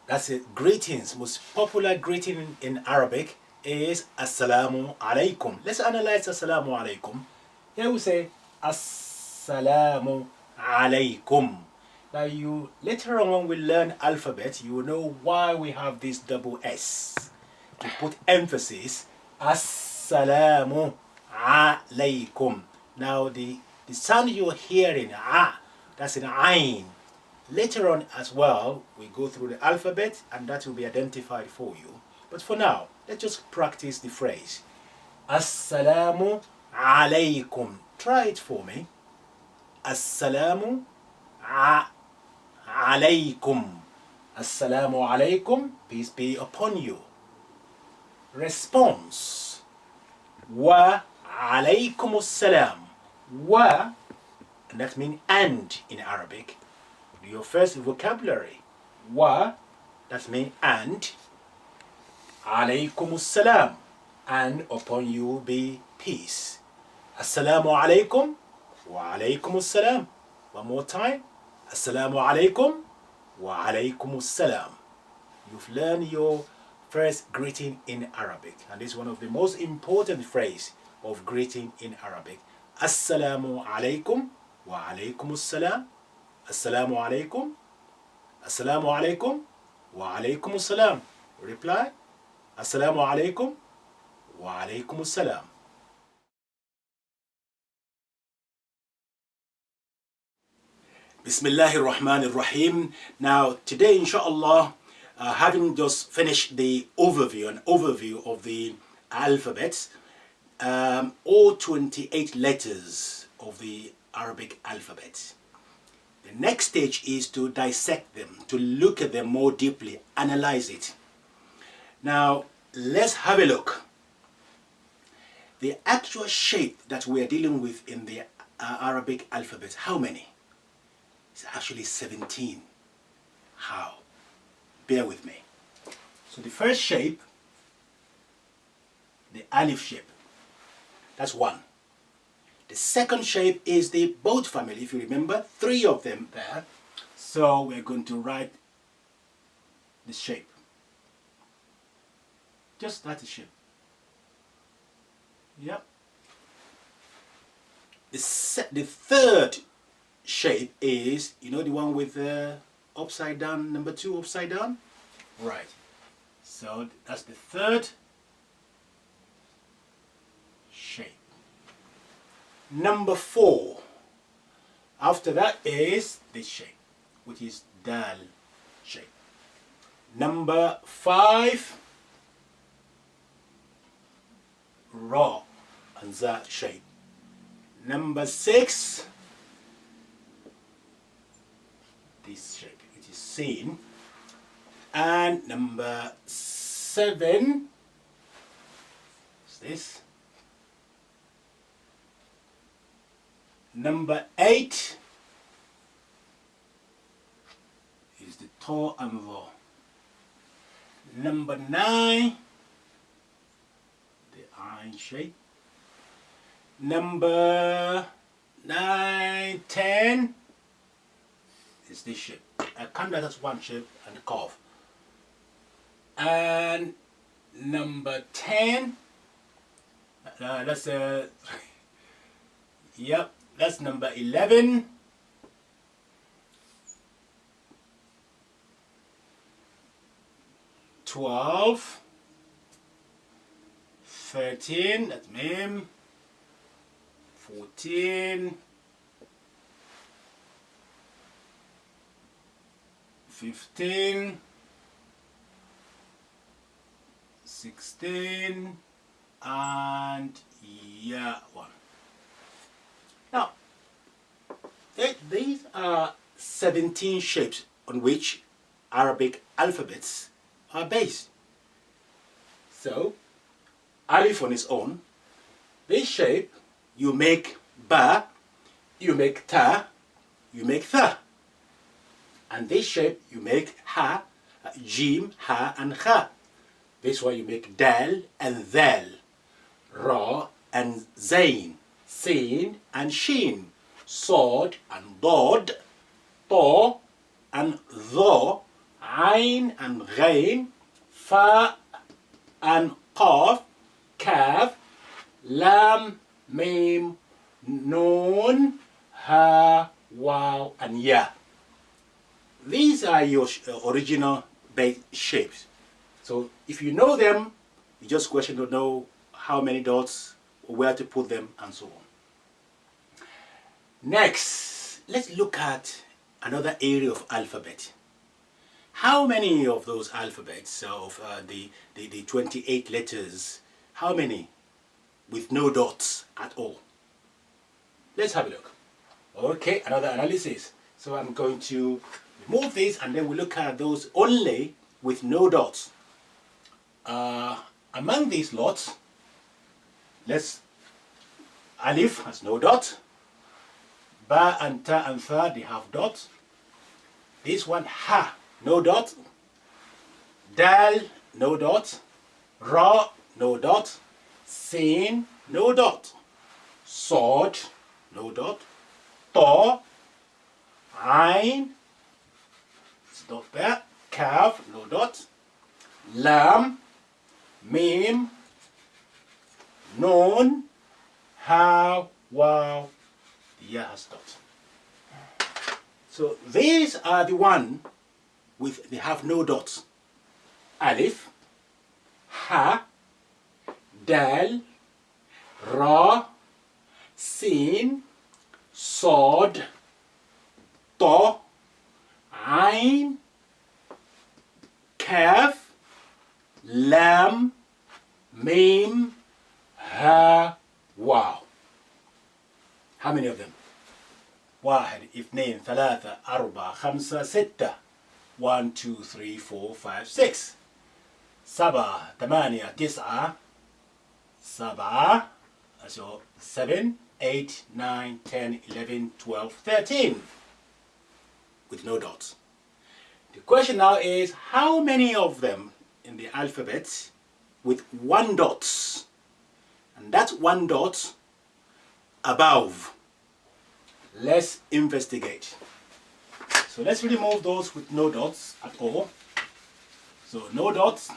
That's it. Greetings. Most popular greeting in Arabic is Assalamu alaikum. Let's analyze Assalamu alaikum. Here we say Assalamu alaikum. Now you later on when we learn alphabet, you will know why we have this double S. To put emphasis, Assalamu alaikum. Now the sound you're hearing, that's an ain. Later on as well, we go through the alphabet and that will be identified for you. But for now, let's just practice the phrase. Assalamu alaikum. Try it for me. Assalamu alaikum. Assalamu alaikum. Peace be upon you. Response. Wa alaikum assalam. Wa, and that means and in Arabic. Your first vocabulary. Wa, that means and. Alaykum assalam. And upon you will be peace. Assalamu alaikum. Wa alaykum assalam. One more time. Assalamu alaikum. Wa alaykum assalam. You've learned your first greeting in Arabic. And this is one of the most important phrases of greeting in Arabic. Assalamu alaikum. Wa alaykum assalam. Assalamu alaikum. Assalamu alaikum. Wa alaikum assalam. Reply. Assalamu alaikum. Wa alaikum assalam. Bismillahir Rahmanir Rahim. Now today inshallah, having just finished the overview of the alphabet, all 28 letters of the Arabic alphabet. The next stage is to dissect them, to look at them more deeply, analyze it. Now, let's have a look. The actual shape that we are dealing with in the Arabic alphabet, how many? It's actually 17. How? Bear with me. So the first shape, the alif shape, that's one. The second shape is the boat family, if you remember, 3 of them there. So we're going to write this shape. Just that shape. Yep. The third shape is, you know, the one with upside down, number 2 upside down? Right. So that's the third shape. Number 4, after that is this shape, which is dal shape. Number 5, ra and za shape. Number 6, this shape, which is sin. And number 7 is this. Number 8 is the ta and ra. Number 9, the ain shape. Number 9, 10 is this shape. I count that as one shape and the curve. And number 10, that's yep. That's number 11. 12. 13. That's mim. 14. 15. 16. And yeah, 1. Now, these are 17 shapes on which Arabic alphabets are based. So, alif on its own, this shape, you make ba, you make ta, you make tha. And this shape, you make ha, jim, ha, and kha. This one you make dal and dhal, ra and zain, sin and shin, sod and dod, ta and dha, Ain and Ghain, Fa and Qaf, Kaf, Lam, Mim, Noon, Ha, Waw, and Ya. These are your original base shapes. So if you know them, you just question to know how many dots, where to put them, and so on. Next, let's look at another area of alphabet. How many of those alphabets of the 28 letters, how many with no dots at all? Let's have a look. Okay, another analysis. So I'm going to remove this and then we'll look at those only with no dots. Among these lots, Alif has no dot. Ba and Ta and Tha, they have dots. This one, Ha, no dot. Dal, no dot. Ra, no dot. Sin, no dot. Sod, no dot. Ta, Ain, it's dot there. Kaf, no dot. Lam, Mim, Noon, Ha, Waw, the Ya has dot. So these are the one with they have no dots. Alif, Ha, Dal, Ra, Sin, Sod, Ta, Ain, Kaf, Lam, Mim, Ha, Waw. How many of them? واحد اثنين ثلاثة أربعة خمسة ستة 1 2 3 4 5 6 7 8 9 7 so 7 8 9 10 11 12 13 with no dots. The question now is how many of them in the alphabet with one dot, and that's one dot above. Let's investigate. So let's remove those with no dots at all. So no dots.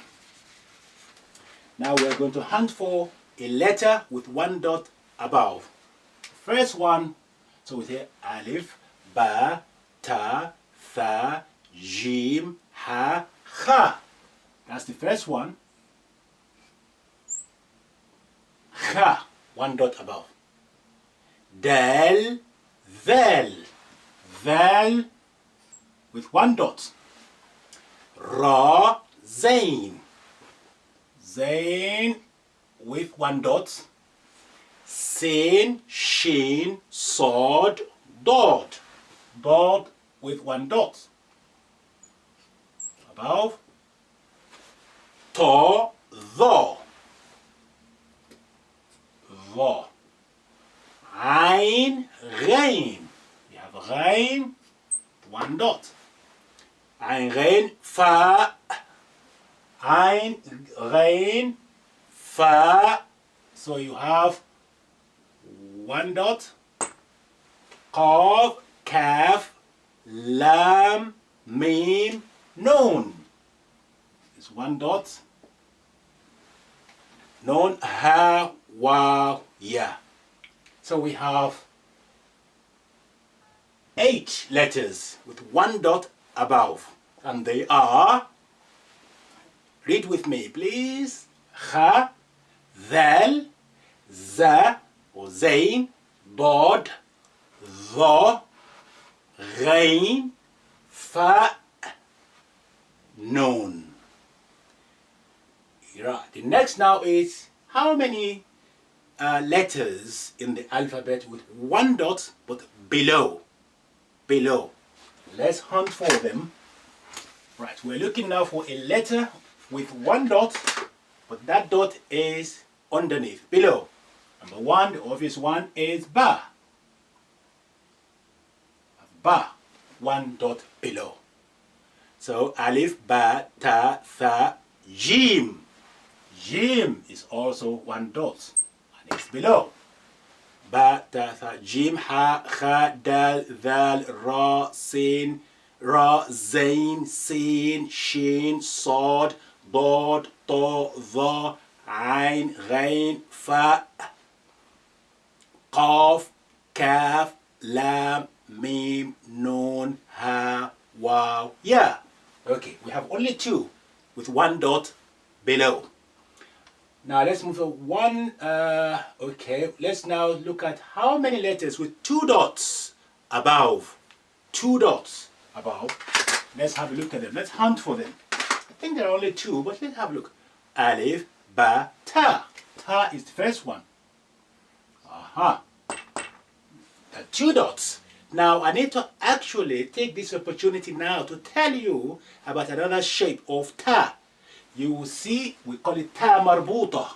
Now we're going to hunt for a letter with one dot above. First one, so we say Alif, Ba, Ta, Tha, Jim, Ha, Kha. That's the first one. Kha, one dot above. Dal, Val, Val with one dot. Ra, Zain, Zain with one dot. Sin, Shin, Sod, Dod, Dod with one dot. Above. Ta, Tha, Tha. Ain, Ghain. We have Ghain, one dot. Ain, Ghain, Fa. Ain, Ghain, Fa. So you have one dot. Qaf, Kaf, Lam, Mim, Noon. It's one dot. Noon, Ha, Waw, Ya. So we have 8 letters with one dot above, and they are, read with me please, Kha, Dhal, Za or Zain, Dod, Dha, Ghain, Fa, Noon. Right. The next now is how many letters in the alphabet with one dot but below. Let's hunt for them. Right, we're looking now for a letter with one dot, but that dot is underneath, below. Number one, the obvious one is Ba. Ba, one dot below. So Alif, Ba, Ta, Tha, Jim. Jim is also one dot. It's below. Ba, Ta, Tha, Jim, Ha, Kha, Dal, Dhal, Ra, Sin, Ra, Zain, Sin, Shin, Sod, Dod, To, Dha, Ain, Ghain, Fa, Qaf, Kaf, Lam, Mim, Nun, Ha, Waw, Ya. Okay, we have only two with one dot below. Now let's move on one. Okay, let's now look at how many letters with two dots above. Two dots above. Let's have a look at them. Let's hunt for them. I think there are only two, but let's have a look. Alif, Ba, Ta. Ta is the first one. Aha. Two dots. Now I need to actually take this opportunity now to tell you about another shape of ta. You will see we call it ta marbuta,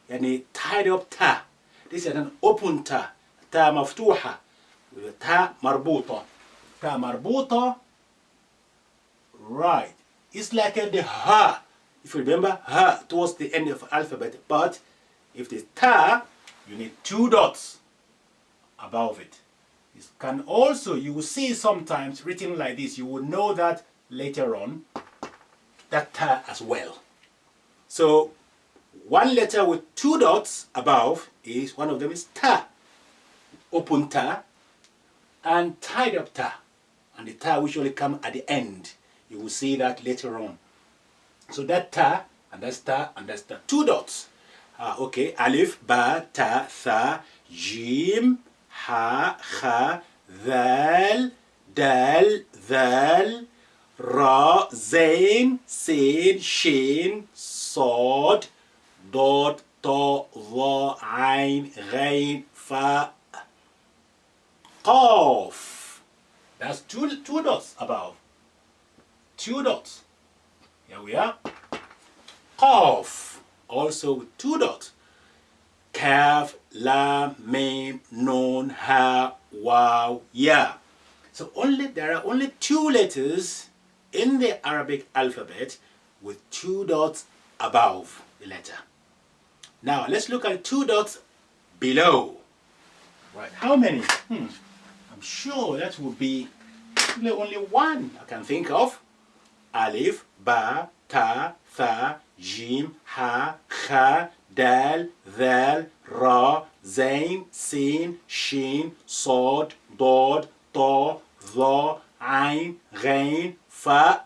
yani tied up ta. This is an open ta, ta maftuha, ta marbuta. Ta marbuta, right. It's like the ha. If you remember, ha towards the end of the alphabet, but if the ta, you need two dots above it. It can also, you will see sometimes written like this, you will know that later on, that ta as well. So one letter with two dots above is, one of them is ta, open ta, and tied up ta. And the ta usually come at the end. You will see that later on. So that ta, and that's ta, and that's ta. Two dots. Okay, alif, ba, ta, tha, jim, ha, kha, dhal, dal, dhal, ra, zain, sin, shin, sod, dot, to, dha, ain, ghain, fa, qaf. That's two dots above. Two dots. Here we are. Qaf. Also with two dots. Kaf, Lam, Mim, Nun, Ha, Waw, Ya. So there are only two letters in the Arabic alphabet with two dots above the letter. Now let's look at two dots below. Right, how many? I'm sure that would be only one I can think of. Alif, Ba, Ta, Tha, Jim, Ha, Kha, Dal, Dhal, Ra, Zain, Sin, Shin, Sod, Dod, To, Dha, Ain, Ghain, Fa,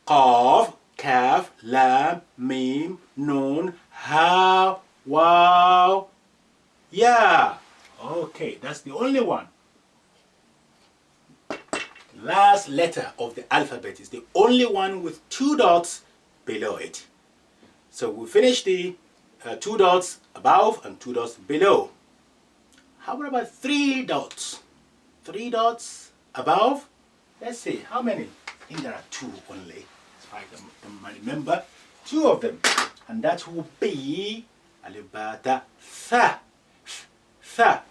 Qaf, Kaf, Lam, Mim, Nun, Ha, Waw, Ya. Okay, that's the only one. Last letter of the alphabet is the only one with two dots below it. So we finished the two dots above and two dots below. How about three dots? Three dots above? Let's see, how many? I think there are two only, if I can remember. Two of them. And that will be alif, ba, ta, tha. Tha.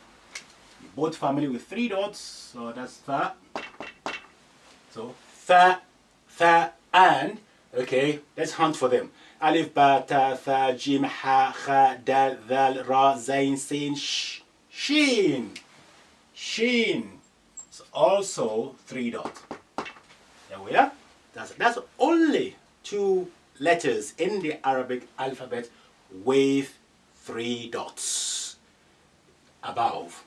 Both family with three dots, so that's tha. So tha, tha, and, okay, let's hunt for them. Alif, ba, ta, tha, jim, ha, kha, dal, dhal, ra, zain, sin, shin. Shin. It's also three dots. There we are. That's only two letters in the Arabic alphabet with three dots above.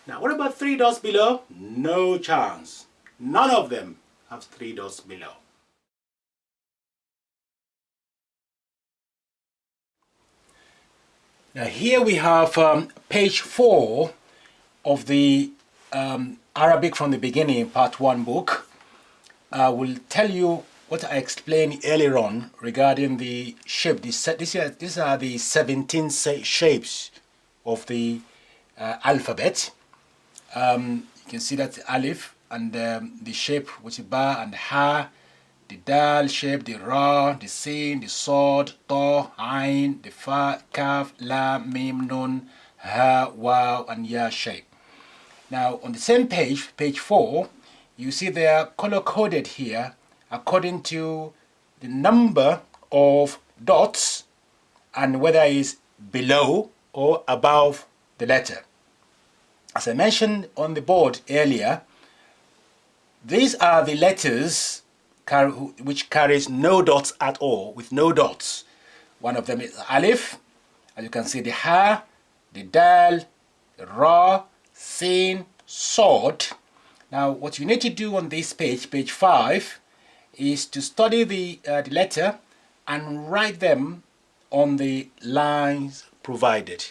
Now, what about three dots below? No chance. None of them have three dots below. Now, here we have page 4 of the Arabic from the Beginning, Part 1 book. I will tell you what I explained earlier on regarding the shape. These are the 17 shapes of the alphabet. You can see that alif and the shape which is ba and ha, the dal shape, the ra, the sin, the sod, to, ain, the fa, kaf, lam, mim, nun, ha, waw, and ya shape. Now on the same page, page 4, you see they are color coded here according to the number of dots and whether it's below or above the letter. As I mentioned on the board earlier, These are the letters which carries no dots at all, with no dots. One of them is alif, as you can see, the ha, the dal, the ra, sin, sod. Now what you need to do on this page, page 5, is to study the letter and write them on the lines provided.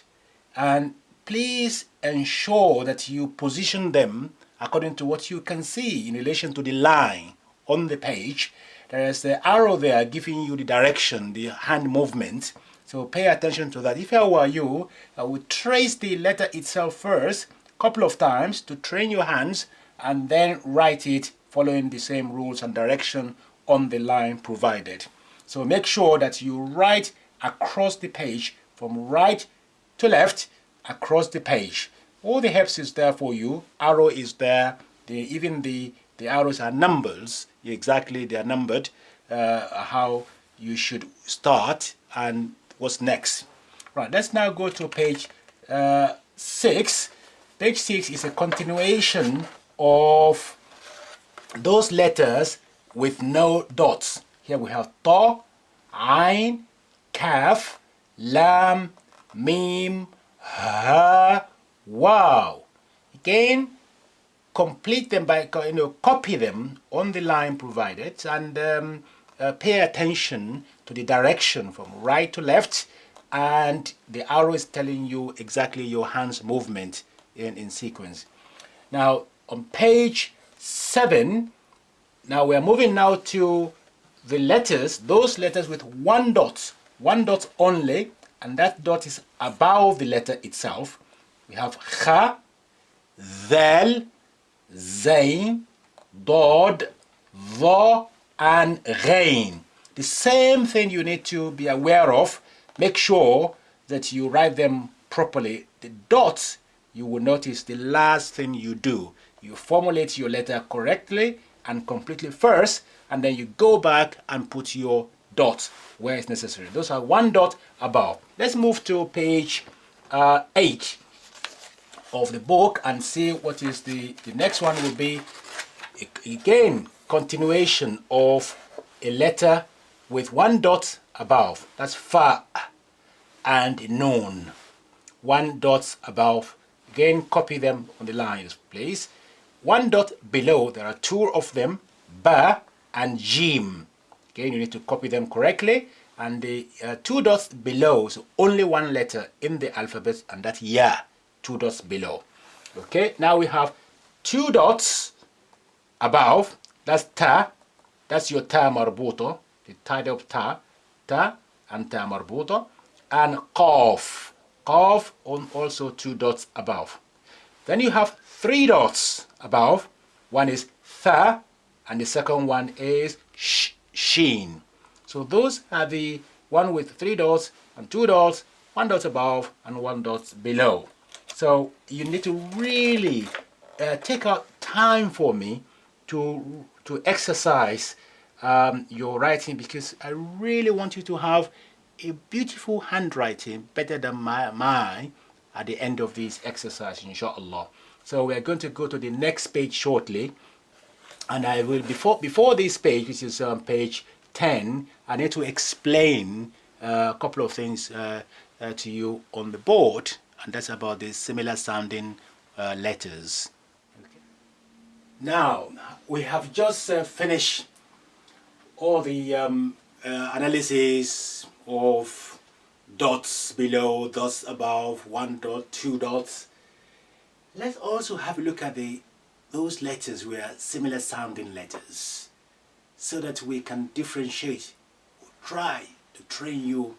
And please ensure that you position them according to what you can see in relation to the line on the page. There is the arrow there giving you the direction, the hand movement. So pay attention to that. If I were you, I would trace the letter itself first, a couple of times to train your hands, and then write it following the same rules and direction on the line provided. So make sure that you write across the page from right to left across the page. All the helps is there for you. Arrow is there. Even the arrows are numbers. Exactly, they are numbered. How you should start and what's next. Right, let's now go to page 6. Page 6 is a continuation of those letters with no dots. Here we have ta, ain, kaf, lam, mim, ha, wow. Again, complete them by, copy them on the line provided, and pay attention to the direction from right to left, and the arrow is telling you exactly your hands movement in sequence. Now on page 7, now we are moving now to the letters, those letters with one dot only, and that dot is above the letter itself. We have kha, dhal, zain, dod, dha, and ghain. The same thing you need to be aware of. Make sure that you write them properly. The dots, you will notice the last thing you do. You formulate your letter correctly and completely first, and then you go back and put your dot where it's necessary. Those are one dot above. Let's move to page 8 of the book and see what is the next one. Will be again continuation of a letter with one dot above. That's fa and noon. One dot above. Again, copy them on the lines, please. One dot below, there are two of them, ba and jim. Again, you need to copy them correctly. And the two dots below, so only one letter in the alphabet, and that's ya, two dots below. Okay, now we have two dots above, that's ta, that's your ta marbuto, the tied up ta and ta marbuto, and qaf, qaf on also two dots above. Then you have three dots above. One is tha, and the second one is sheen. So those are the one with three dots and two dots, one dot above and one dot below. So you need to really take out time for me to exercise your writing, because I really want you to have a beautiful handwriting, better than mine, at the end of this exercise, inshallah. So we are going to go to the next page shortly, and I will, before this page, which is page 10, I need to explain a couple of things to you on the board, and that's about the similar sounding letters. Okay. Now we have just finished all the analysis of dots below, dots above, one dot, two dots. Let's also have a look at those letters where similar sounding letters, so that we can differentiate, or try to train you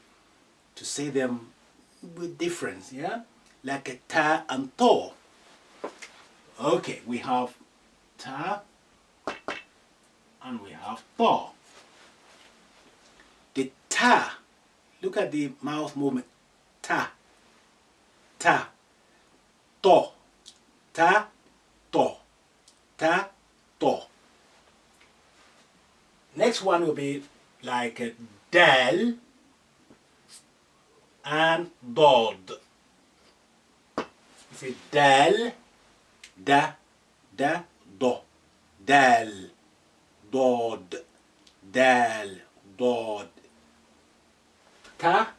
to say them with difference, yeah? Like a ta and to. Okay, we have ta and we have to. The ta, look at the mouth movement. Ta, ta, to, ta, to, ta, to. Next one will be like a dal and dod. You say dal, da, do. dal, dod, dal, dod. Ta,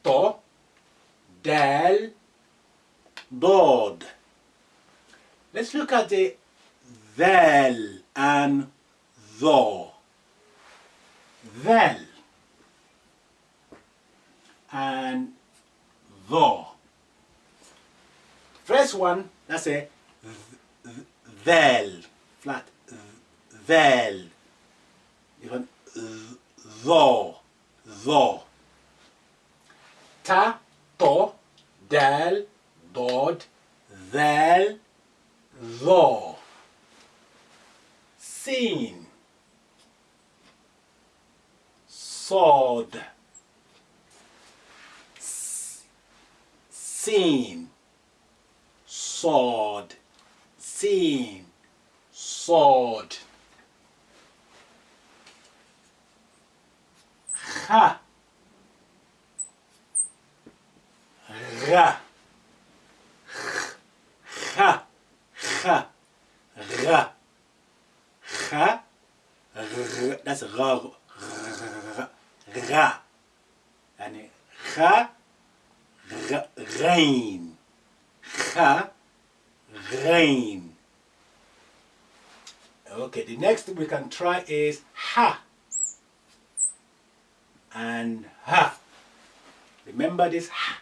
to, dal, dod. Let's look at the ذال and ذو. ذال and ذو. First one, that's a ذال, flat, ذال. Even ذو, ذو. Ta, to, dal, dod, ذال, ذو. Sin, صاد, sin, صاد, sin, صاد. خ, غ, خ, خ, غ. خ, that's غ, غ. يعني خ, غين. خ, غين. Okay, the next we can try is ha and ha. Remember this ha,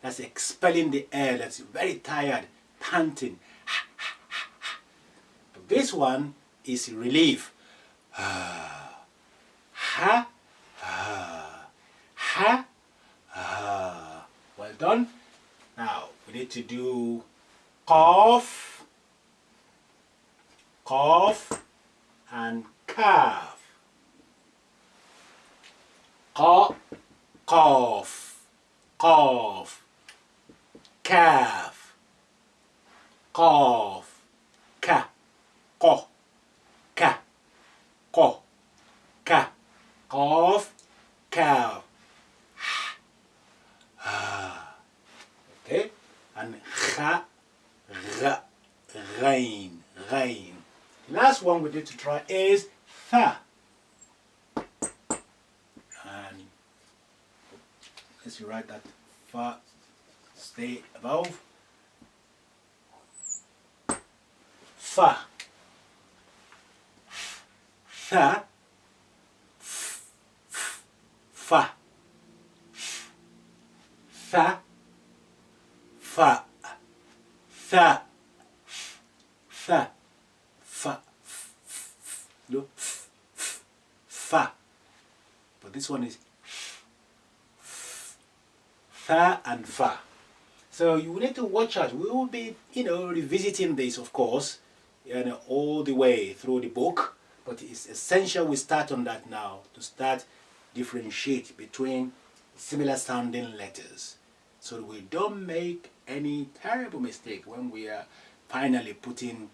that's expelling the air, that's very tired, panting. Ha, ha, ha, ha. But this one is relief. Ha, ha, ha, ha, ha. Well done. Now we need to do qaf, qaf and kaf. Qa, qaf, qaf, kaf, qaf, ka, qa, ka, qa, ka, qaf, kaf. Okay, and kha, gha, ghain, ghain. Last one we need to try is tha. And let's write that fa, stay above. Fa, tha, fa, tha, fa, tha, tha, fa, no, fa. But this one is fa and fa. So you need to watch out. We will be, revisiting this, of course, all the way through the book. But it's essential we start on that now, to start differentiate between similar sounding letters, so we don't make any terrible mistake when we are finally putting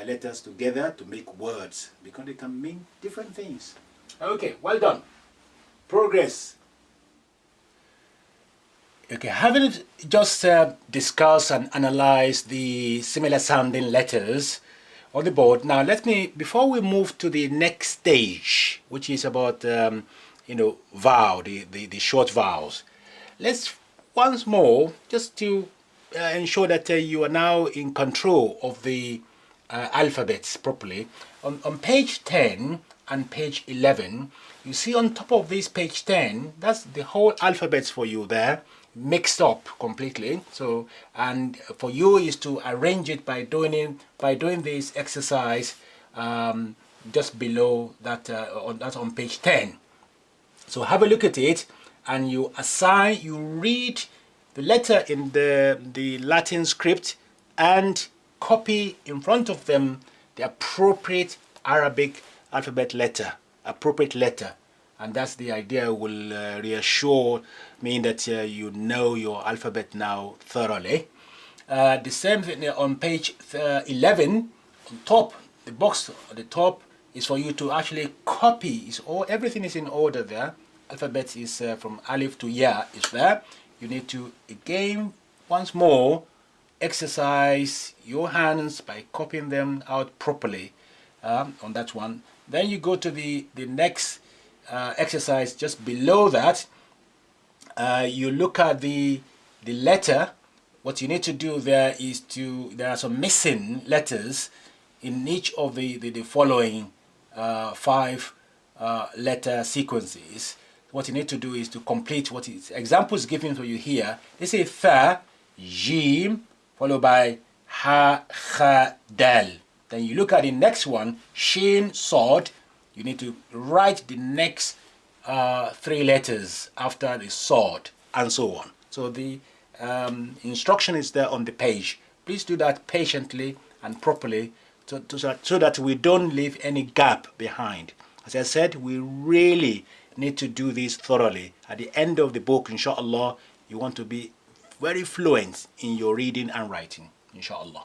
letters together to make words, because they can mean different things. Okay, well done. Progress. Okay, having just discussed and analyzed the similar sounding letters on the board, now before we move to the next stage, which is about vowel, the short vowels, let's once more, just to ensure that you are now in control of the alphabets properly. On page 10 and page 11, you see on top of this page 10, that's the whole alphabets for you there, mixed up completely. So, and for you is to arrange it by doing this exercise just below that. That's on page 10. So have a look at it, and you read the letter in the Latin script and copy in front of them the appropriate Arabic alphabet letter, and that's the idea. Will reassure me that you know your alphabet now thoroughly. The same thing on page 11, on top, the box at the top is for you to actually copy. Everything is in order there. Alphabet is from Alif to Ya is there. You need to again once more exercise your hands by copying them out properly. on that one. Then you go to the next exercise just below that. You look at the letter. What you need to do there is there are some missing letters in each of the following 5 letter sequences. What you need to do is to complete what is examples given for you here. They say tha, jim, followed by ha, kha, dal. Then you look at the next one, shin, sod. You need to write the next 3 letters after the sod, and so on. So the instruction is there on the page. Please do that patiently and properly so that we don't leave any gap behind. As I said, we really need to do this thoroughly. At the end of the book, inshallah, you want to be very fluent in your reading and writing, inshallah.